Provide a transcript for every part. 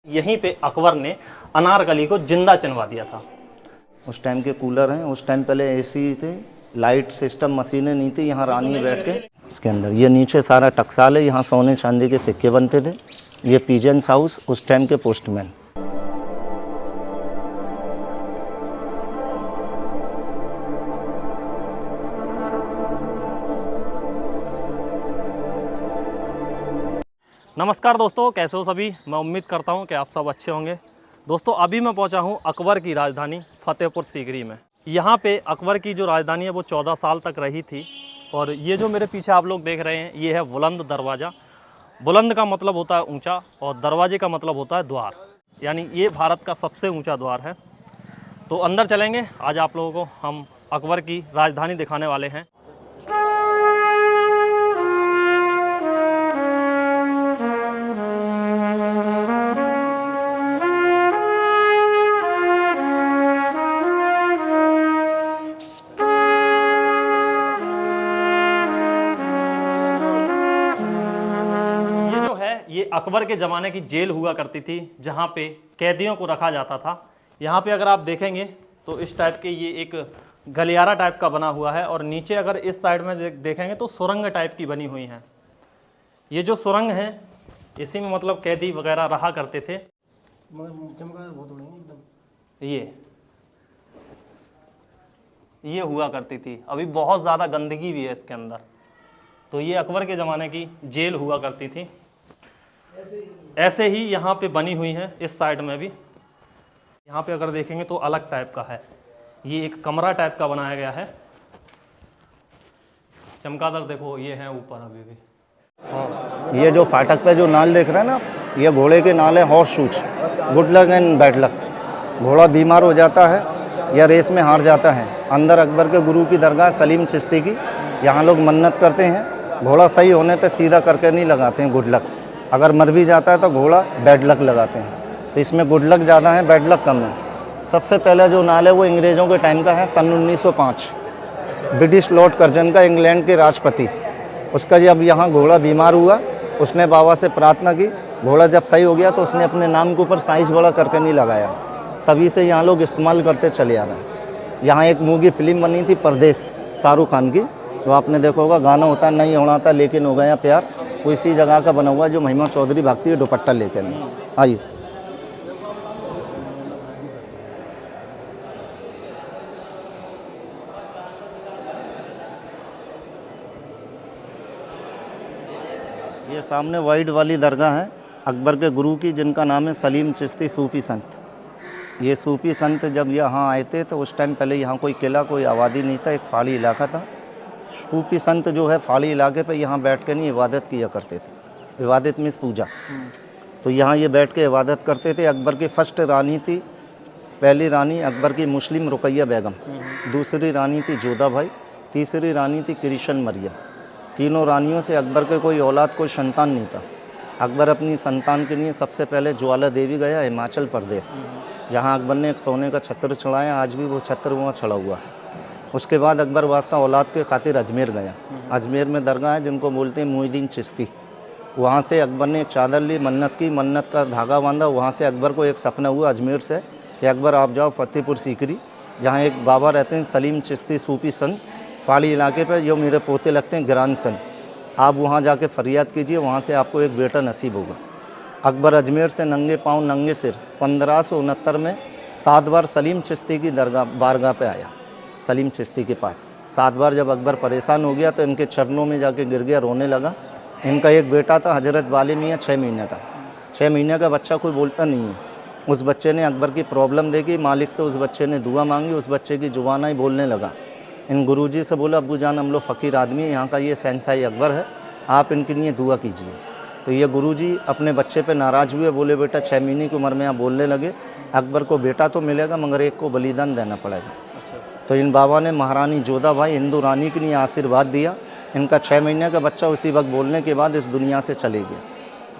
यहीं पे अकबर ने अनारकली को जिंदा चुनवा दिया था। उस टाइम के कूलर हैं, उस टाइम पहले एसी थे, लाइट सिस्टम मशीनें नहीं थी। यहाँ रानी बैठ के इसके अंदर, ये नीचे सारा टकसाल है, यहाँ सोने चांदी के सिक्के बनते थे। ये पीजेंस हाउस, उस टाइम के पोस्टमैन। नमस्कार दोस्तों, कैसे हो सभी। मैं उम्मीद करता हूं कि आप सब अच्छे होंगे। दोस्तों अभी मैं पहुंचा हूं अकबर की राजधानी फतेहपुर सीकरी में। यहां पे अकबर की जो राजधानी है वो 14 साल तक रही थी। और ये जो मेरे पीछे आप लोग देख रहे हैं ये है बुलंद दरवाज़ा। बुलंद का मतलब होता है ऊंचा और दरवाजे का मतलब होता है द्वार, यानी ये भारत का सबसे ऊँचा द्वार है। तो अंदर चलेंगे, आज आप लोगों को हम अकबर की राजधानी दिखाने वाले हैं। ये अकबर के ज़माने की जेल हुआ करती थी जहाँ पे कैदियों को रखा जाता था। यहाँ पे अगर आप देखेंगे तो इस टाइप के ये एक गलियारा टाइप का बना हुआ है और नीचे अगर इस साइड में देखेंगे तो सुरंग टाइप की बनी हुई हैं। ये जो सुरंग है इसी में मतलब कैदी वगैरह रहा करते थे। ये हुआ करती थी। अभी बहुत ज़्यादा गंदगी भी है इसके अंदर। तो ये अकबर के ज़माने की जेल हुआ करती थी। ऐसे ही यहाँ पे बनी हुई है इस साइड में भी। यहाँ पे अगर देखेंगे तो अलग टाइप का है, ये एक कमरा टाइप का बनाया गया है। चमगादड़ देखो ये है ऊपर अभी भी। ये जो फाटक पे जो नाल देख रहे हैं ना, ये घोड़े के नाल है, horse shoes, good luck and bad luck. घोड़ा बीमार हो जाता है या रेस में हार जाता है। अंदर अकबर के गुरु की दरगाह सलीम चिश्ती की, यहाँ लोग मन्नत करते हैं। घोड़ा सही होने पे सीधा करके नहीं लगाते हैं गुड लक, अगर मर भी जाता है तो घोड़ा बैड लक लगाते हैं। तो इसमें गुड लक ज़्यादा है, बैड लक कम है। सबसे पहला जो नाल है वो अंग्रेज़ों के टाइम का है, सन 1905। ब्रिटिश लॉर्ड कर्जन का, इंग्लैंड के राष्ट्रपति, उसका जब यहाँ घोड़ा बीमार हुआ उसने बाबा से प्रार्थना की। घोड़ा जब सही हो गया तो उसने अपने नाम के ऊपर साइज़ बड़ा करके नहीं लगाया। तभी से यहाँ लोग इस्तेमाल करते चले आ रहे हैं। यहाँ एक मूवी फिल्म बनी थी परदेश, शाहरुख खान की, तो आपने देखा होगा, गाना होता है नहीं होना था लेकिन हो गया प्यार, वो इसी जगह का बना हुआ जो महिमा चौधरी भागती है दुपट्टा लेकर। आइए ये सामने वाइड वाली दरगाह है अकबर के गुरु की, जिनका नाम है सलीम चिश्ती सूफी संत। ये सूफी संत जब यहाँ आए थे तो उस टाइम पहले यहाँ कोई किला, कोई आबादी नहीं था, एक पहाड़ी इलाका था। सूफी संत जो है पहाड़ी इलाके पे यहाँ बैठ के नहीं इबादत किया करते थे। इबादत मीन्स पूजा। तो यहाँ ये बैठ के इबादत करते थे। अकबर की फर्स्ट रानी थी, पहली रानी अकबर की मुस्लिम रुकैया बेगम, दूसरी रानी थी जोधा भाई, तीसरी रानी थी कृष्ण मरियम। तीनों रानियों से अकबर के कोई औलाद, कोई संतान नहीं था। अकबर अपनी संतान के लिए सबसे पहले ज्वाला देवी गया हिमाचल प्रदेश, जहाँ अकबर ने एक सोने का छत्र चढ़ाया, आज भी वो छत्र वहाँ चढ़ा हुआ है। उसके बाद अकबर बादशाह औलाद के खातिर अजमेर गया। अजमेर में दरगाह है जिनको बोलते हैं मोइनुद्दीन चिश्ती। वहाँ से अकबर ने एक चादर ली, मन्नत की, मन्नत का धागा बांधा। वहाँ से अकबर को एक सपना हुआ अजमेर से कि अकबर आप जाओ फतेहपुर सीकरी, जहाँ एक बाबा रहते हैं सलीम चिश्ती सूफी संत, पहाड़ी इलाके पर, जो मेरे पोते लगते हैं ग्रांड सन। आप वहाँ जाके फरियाद कीजिए, वहाँ से आपको एक बेटा नसीब होगा। अकबर अजमेर से नंगे पाँव नंगे सिर 1569 में 7 बार सलीम चिश्ती की दरगाह बारगाह पे आया, सलीम चिश्ती के पास 7 बार। जब अकबर परेशान हो गया तो इनके चरणों में जाके गिर गया, रोने लगा। इनका एक बेटा था हजरत वाली मियाँ, 6 महीने का। 6 महीने का बच्चा कोई बोलता नहीं है। उस बच्चे ने अकबर की प्रॉब्लम देखी, मालिक से उस बच्चे ने दुआ मांगी, उस बच्चे की जुबान ही बोलने लगा। इन गुरुजी से बोला, अब्बू जान हम लोग फ़कीर आदमी है, यहाँ का ये शहंशाह अकबर है, आप इनके लिए दुआ कीजिए। तो ये गुरुजी अपने बच्चे पे नाराज़ हुए, बोले बेटा 6 महीने की उम्र में आप बोलने लगे, अकबर को बेटा तो मिलेगा मगर एक को बलिदान देना पड़ेगा। तो इन बाबा ने महारानी जोधा भाई हिंदू रानी के लिए आशीर्वाद दिया। इनका 6 महीने का बच्चा उसी वक्त बोलने के बाद इस दुनिया से चले गया।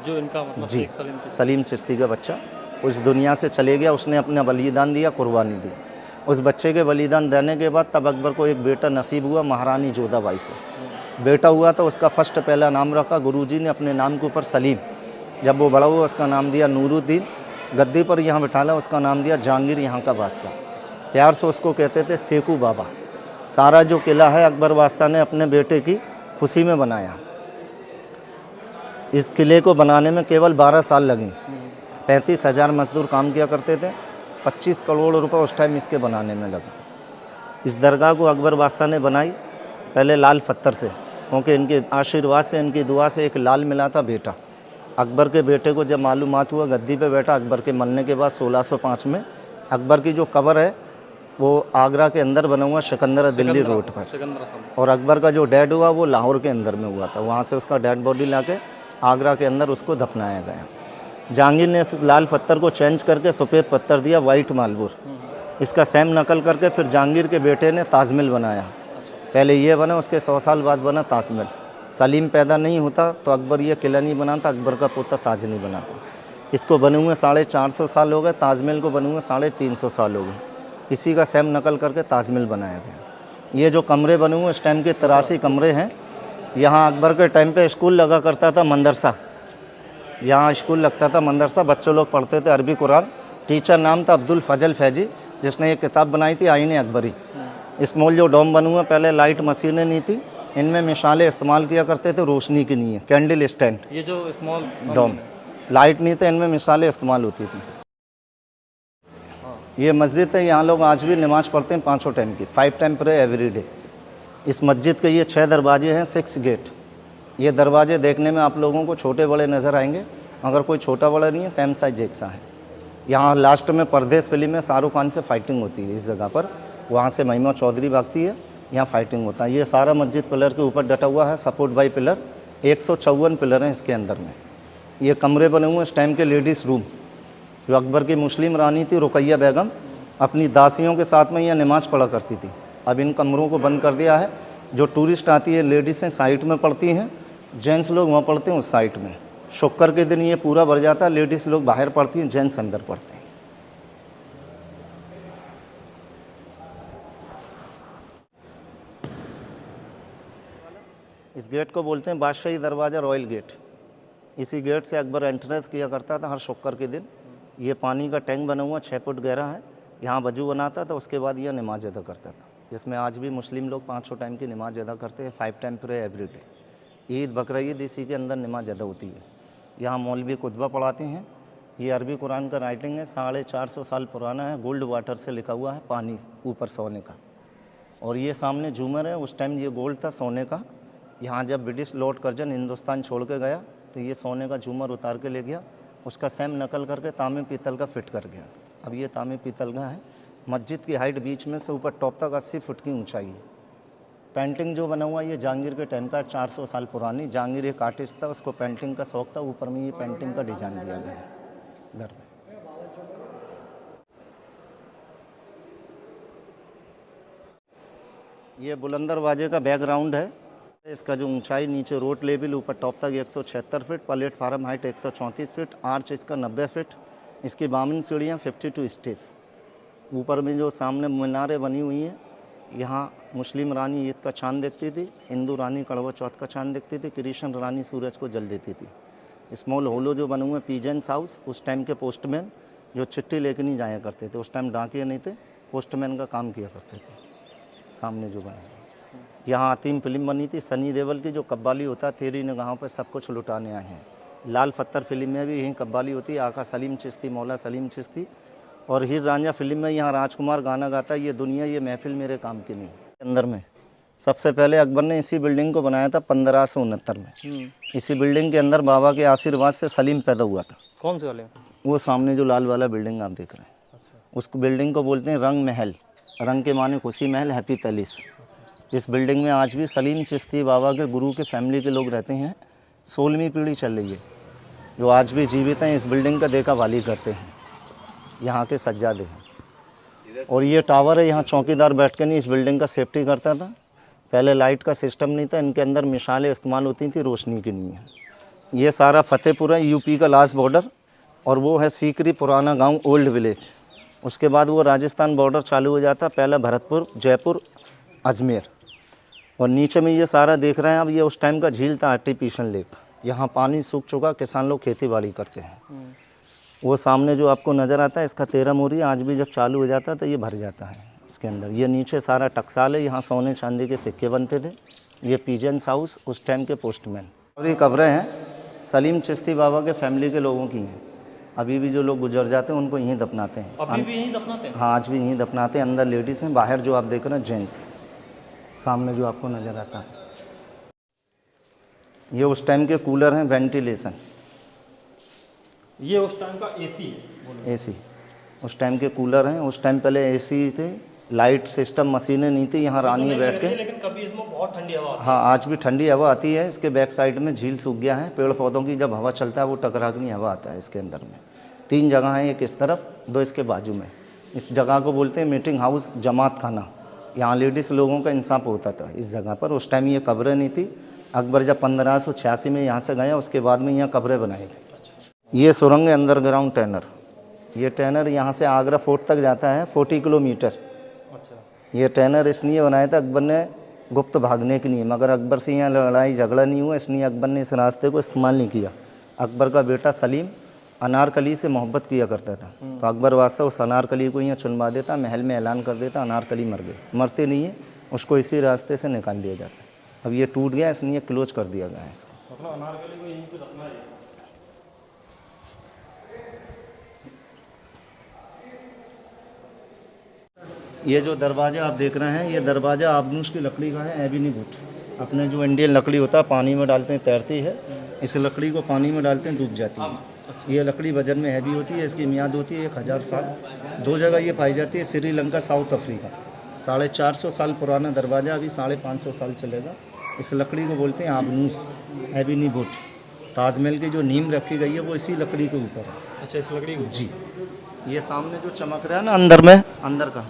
जो इनका मतलब जी, सलीम चिश्ती का बच्चा उस दुनिया से चले गया। उसने अपना बलिदान दिया, कुर्बानी दी। उस बच्चे के बलिदान देने के बाद तब अकबर को एक बेटा नसीब हुआ महारानी जोधा बाई से। बेटा हुआ तो उसका फर्स्ट पहला नाम रखा गुरुजी ने अपने नाम के ऊपर सलीम। जब वो बड़ा हुआ उसका नाम दिया नूरुद्दीन। गद्दी पर यहाँ बिठाला, उसका नाम दिया जहांगीर यहाँ का बादशाह। प्यार से उसको कहते थे सेकू बाबा। सारा जो किला है अकबर बादशाह ने अपने बेटे की खुशी में बनाया। इस किले को बनाने में केवल 12 साल लगे। 35,000 मजदूर काम किया करते थे। 25 करोड़ रुपए उस टाइम इसके बनाने में लगा। इस दरगाह को अकबर बादशाह ने बनाई पहले लाल पत्थर से, क्योंकि इनके आशीर्वाद से, इनकी दुआ से एक लाल मिला था बेटा। अकबर के बेटे को जब मालूमात हुआ गद्दी पे बैठा अकबर के मरने के बाद 1605 में, अकबर की जो कब्र है वो आगरा के अंदर बना हुआ सिकंदरा दिल्ली रोड पर, और अकबर का जो डेड हुआ वो लाहौर के अंदर में हुआ था। वहाँ से उसका डेड बॉडी लाके आगरा के अंदर उसको दफनाया गया। जहांगीर ने इस लाल पत्थर को चेंज करके सफ़ेद पत्थर दिया, वाइट मार्बल। इसका सेम नकल करके फिर जहांगीर के बेटे ने ताजमहल बनाया। पहले ये बना, उसके 100 साल बाद बना ताजमहल। सलीम पैदा नहीं होता तो अकबर ये किला नहीं बनाता, अकबर का पोता ताज नहीं बनाता। इसको बने हुए 450 साल हो गए, ताजमहल को बने हुए 350 साल हो गए। इसी का सेम नकल करके ताजमहल बनाया गया। ये जो कमरे बने हुए इस टाइम के 83 कमरे हैं। यहाँ अकबर के टाइम पे स्कूल लगा करता था, मदरसा। यहाँ स्कूल लगता था, मदरसा, बच्चे लोग पढ़ते थे अरबी कुरान। टीचर नाम था अब्दुल फजल फैजी, जिसने ये किताब बनाई थी आईने अकबरी। स्मॉल जो डोम बने हुए, पहले लाइट मशीनें नहीं थी, इनमें मिसालें इस्तेमाल किया करते थे, रोशनी की नहीं है, कैंडल स्टैंड। ये जो स्मॉल डोम, लाइट नहीं थे, इनमें मिसालें इस्तेमाल होती थी। ये मस्जिद है, यहाँ लोग आज भी नमाज पढ़ते हैं 5 टाइम की, 5 टाइम प्रे एवरी डे। इस मस्जिद के ये 6 दरवाजे हैं, 6 गेट। ये दरवाजे देखने में आप लोगों को छोटे बड़े नज़र आएंगे, मगर कोई छोटा बड़ा नहीं है, सेम साइज एक सा है। यहाँ लास्ट में परदेश फिल्म में शाहरुख खान से फाइटिंग होती है इस जगह पर, वहाँ से महिमा चौधरी भागती है, यहाँ फाइटिंग होता है। ये सारा मस्जिद पिलर के ऊपर डटा हुआ है, सपोर्ट बाई पिलर। 154 पिलर हैं इसके अंदर में। ये कमरे बने हुए इस टाइम के लेडीज़ रूम। जो अकबर की मुस्लिम रानी थी रुकैया बेगम, अपनी दासियों के साथ में यह नमाज़ पढ़ा करती थी। अब इन कमरों को बंद कर दिया है। जो टूरिस्ट आती है, लेडीज़ें साइड में पढ़ती हैं, जेंट्स लोग वहाँ पढ़ते हैं उस साइड में। शुक्र के दिन ये पूरा भर जाता है, लेडीज़ लोग बाहर पढ़ती हैं, जेंट्स अंदर पढ़ते हैं। इस गेट को बोलते हैं बादशाही दरवाज़ा, रॉयल गेट। इसी गेट से अकबर एंट्रेंस किया करता था हर शुक्र के दिन। ये पानी का टैंक बना हुआ 6 फुट गहरा है, यहाँ वजू बनाता था, उसके बाद यह नमाज अदा करता था, जिसमें आज भी मुस्लिम लोग 5 टाइम की नमाज अदा करते हैं, 5 time pray every day. Eid बकरा ईद इसी के अंदर नमाज अदा होती है। यहाँ मौलवी खुतबा पढ़ाते हैं। ये अरबी कुरान का राइटिंग है, 450 साल पुराना है, गोल्ड वाटर से लिखा हुआ है, पानी ऊपर सोने का। और ये सामने झूमर है, उस टाइम ये गोल्ड था सोने का। यहाँ जब ब्रिटिश लॉर्ड कर्जन हिंदुस्तान छोड़ के गया तो ये सोने का झूमर उतार के ले गया, उसका सेम नकल करके तांबे पीतल का फिट कर गया। अब ये तांबे पीतल का है। मस्जिद की हाइट बीच में से ऊपर टॉप तक 80 फुट की ऊंचाई है। पेंटिंग जो बना हुआ है ये जहांगीर के टाइम का, 400 साल पुरानी। जहांगीर एक आर्टिस्ट था, उसको पेंटिंग का शौक था, ऊपर में ये पेंटिंग का डिज़ाइन दिया गया है घर में। ये बुलंद दरवाजे का बैकग्राउंड है। इसका जो ऊंचाई नीचे रोड लेवल, ऊपर टॉप तक 176 feet, platform height 134 feet, arch इसका 90 फीट। इसकी बामन सीढ़ियाँ 52 स्टेप। ऊपर में जो सामने मीनारें बनी हुई हैं, यहाँ मुस्लिम रानी ईद का चांद देखती थी, हिंदू रानी करवा चौथ का चांद देखती थी, कृष्ण रानी सूरज को जल देती थी। स्मॉल होलो जो बने हुए पीजेंट्स हाउस, उस टाइम के पोस्टमैन जो चिट्ठी लेके नहीं जाया करते थे, उस टाइम डाकिए नहीं थे, पोस्टमैन का काम किया करते थे। सामने जो बने, यहाँ आतिम फिल्म बनी थी सनी देओल की, जो कब्बाली होता है, तेरी निगाहों पर सब कुछ लुटाने आए हैं। लाल पत्थर फिल्म में भी यहीं कब्बाली होती है, आका सलीम चिश्ती, मौला सलीम चिश्ती। और हीर रांझा फिल्म में यहाँ राजकुमार गाना गाता है, ये दुनिया ये महफिल मेरे काम की नहीं। अंदर में सबसे पहले अकबर ने इसी बिल्डिंग को बनाया था 1569 में। इसी बिल्डिंग के अंदर बाबा के आशीर्वाद से सलीम पैदा हुआ था। कौन से वाले? वो सामने जो लाल वाला बिल्डिंग आप देख रहे हैं, अच्छा। उस बिल्डिंग को बोलते हैं रंग महल। रंग के माने खुशी महल, हैप्पी पैलेस। इस बिल्डिंग में आज भी सलीम चिश्ती बाबा के गुरु के फैमिली के लोग रहते हैं। 16वीं पीढ़ी चल रही है, जो आज भी जीवित हैं। इस बिल्डिंग का देखभाली करते हैं, यहाँ के सज्जादे हैं। और ये टावर है, यहाँ चौकीदार बैठ के नहीं इस बिल्डिंग का सेफ्टी करता था। पहले लाइट का सिस्टम नहीं था, इनके अंदर मिसालें इस्तेमाल होती थी, रोशनी की नहीं है। ये सारा फतेहपुर है, यूपी का लास्ट बॉर्डर, और वो है सीकरी पुराना गांव, ओल्ड विलेज। उसके बाद वो राजस्थान बॉर्डर चालू हो जाता, पहला भरतपुर, जयपुर, अजमेर। और नीचे में ये सारा देख रहे हैं अब, ये उस टाइम का झील था, आर्टिफिशियल लेक। यहाँ पानी सूख चुका, किसान लोग खेती बाड़ी करते हैं। वो सामने जो आपको नज़र आता है इसका 13 मोरी आज भी जब चालू हो जाता है तो ये भर जाता है इसके अंदर। ये नीचे सारा टकसाल है, यहाँ सोने चांदी के सिक्के बनते थे। ये पीजेंस हाउस उस टाइम के पोस्टमैन। और ये कब्रें हैं सलीम चिश्ती बाबा के फैमिली के लोगों की हैं। अभी भी जो लोग गुजर जाते हैं उनको यहीं दफनाते हैं। अभी भी यहीं दफनाते हैं? हाँ, आज भी यहीं दफनाते हैं। अंदर लेडीज़ हैं, बाहर जो आप देख रहे हैं जेंट्स। सामने जो आपको नज़र आता है ये उस टाइम के कूलर हैं, वेंटिलेशन। ये उस टाइम का एसी है? एसी उस टाइम के कूलर हैं। उस टाइम पहले एसी थे, लाइट सिस्टम, मशीनें नहीं थी। यहाँ रानी बैठ के, लेकिन कभी इसमें बहुत ठंडी हवा आती है। हाँ, आज भी ठंडी हवा आती है। इसके बैक साइड में झील सूख गया है। पेड़ पौधों की जब हवा चलता है वो टकराकनी हवा आता है इसके अंदर में। 3 जगह हैं, एक इस तरफ, 2 इसके बाजू में। इस जगह को बोलते हैं मीटिंग हाउस, जमात खाना। यहाँ लेडीज़ लोगों का इंसाफ होता था इस जगह पर। उस टाइम ये कब्रें नहीं थी। अकबर जब 1586 में यहाँ से गया उसके बाद में यहाँ कब्रें बनाई गई। ये सुरंग है, अंडरग्राउंड टनल। ये टनल यहाँ से आगरा फोर्ट तक जाता है, 40 किलोमीटर। अच्छा। ये टनल इसलिए बनाया था अकबर ने गुप्त भागने के लिए, मगर अकबर से यहाँ लड़ाई झगड़ा नहीं हुआ, इसलिए अकबर ने इस रास्ते को इस्तेमाल नहीं किया। अकबर का बेटा सलीम अनारकली से मोहब्बत किया करता था, तो अकबर बादशाह उस अनारकली को यहाँ चुनवा देता, महल में ऐलान कर देता अनारकली मर गए। मरते नहीं है, उसको इसी रास्ते से निकाल दिया जाता है। अब ये टूट गया इसलिए क्लोज कर दिया गया है इसको। मतलब अनारकली को यहीं पे रखना है। ये जो दरवाज़ा आप देख रहे हैं, ये दरवाज़ा आबनूस की लकड़ी का है, एबिनी वुड। अपने जो इंडियन लकड़ी होता है पानी में डालते हैं, तैरती है। इस लकड़ी को पानी में डालते हैं, डूब जाती है। ये लकड़ी वजन में हैवी होती है, इसकी मियाद होती है 1000 साल। 2 जगह ये पाई जाती है, श्रीलंका, साउथ अफ्रीका। 450 साल पुराना दरवाज़ा, अभी 550 साल चलेगा। इस लकड़ी को बोलते हैं आबनूस, एबिनी वुड। ताजमहल की जो नींव रखी गई है वो इसी लकड़ी के ऊपर है। अच्छा, इस लकड़ी को? जी। ये सामने जो चमक रहा है ना अंदर में, अंदर का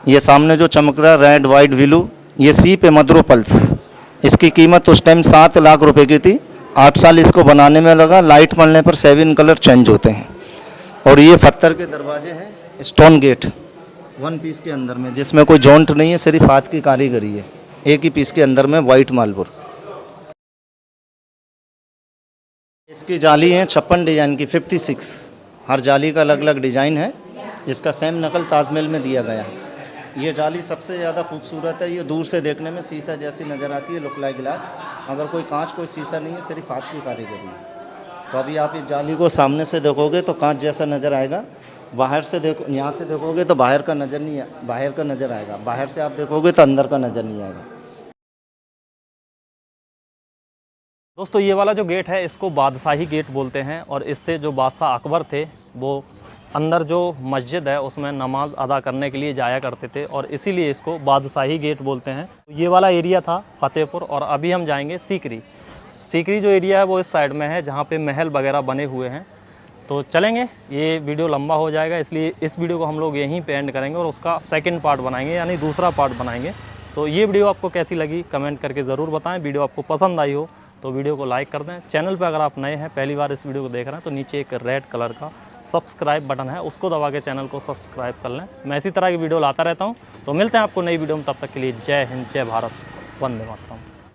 ये सामने जो चमक रहा है रेड वाइट ब्लू, ये सीप है मद्रोपल्स। इसकी कीमत उस टाइम 7 लाख रुपए की थी। 8 साल इसको बनाने में लगा। लाइट पड़ने पर 7 कलर चेंज होते हैं। और ये पत्थर के दरवाजे हैं, स्टोन गेट, 1 पीस के अंदर में, जिसमें कोई जॉइंट नहीं है, सिर्फ हाथ की कारीगरी है। एक ही पीस के अंदर में वाइट मार्बल। इसकी जाली है 56 डिज़ाइन की, 56। हर जाली का अलग अलग डिज़ाइन है, जिसका सेम नकल ताजमहल में दिया गया है। ये जाली सबसे ज़्यादा खूबसूरत है। ये दूर से देखने में शीशा जैसी नज़र आती है, लुक लाइक ग्लास, मगर कोई कांच, कोई शीशा नहीं है, सिर्फ हाथ की कारीगरी है। तो अभी आप इस जाली को सामने से देखोगे तो कांच जैसा नज़र आएगा। बाहर से देखो, यहाँ से देखोगे तो बाहर का नज़र नहीं, बाहर का नज़र आएगा। बाहर से आप देखोगे तो अंदर का नज़र नहीं आएगा। दोस्तों, ये वाला जो गेट है इसको बादशाही गेट बोलते हैं। और इससे जो बादशाह अकबर थे वो अंदर जो मस्जिद है उसमें नमाज अदा करने के लिए जाया करते थे, और इसीलिए इसको बादशाही गेट बोलते हैं। ये वाला एरिया था फतेहपुर, और अभी हम जाएंगे सीकरी। सीकरी जो एरिया है वो इस साइड में है, जहाँ पे महल वगैरह बने हुए हैं। तो चलेंगे, ये वीडियो लंबा हो जाएगा, इसलिए इस वीडियो को हम लोग यहीं पे एंड करेंगे और उसका सेकंड पार्ट बनाएंगे, यानी दूसरा पार्ट बनाएंगे। तो ये वीडियो आपको कैसी लगी कमेंट करके ज़रूर बताएं। वीडियो आपको पसंद आई हो तो वीडियो को लाइक कर दें। चैनल पर अगर आप नए हैं, पहली बार इस वीडियो को देख रहे हैं, तो नीचे एक रेड कलर का सब्सक्राइब बटन है, उसको दबा के चैनल को सब्सक्राइब कर लें। मैं इसी तरह की वीडियो लाता रहता हूँ। तो मिलते हैं आपको नई वीडियो में, तब तक के लिए जय हिंद, जय भारत, वंदे मातरम।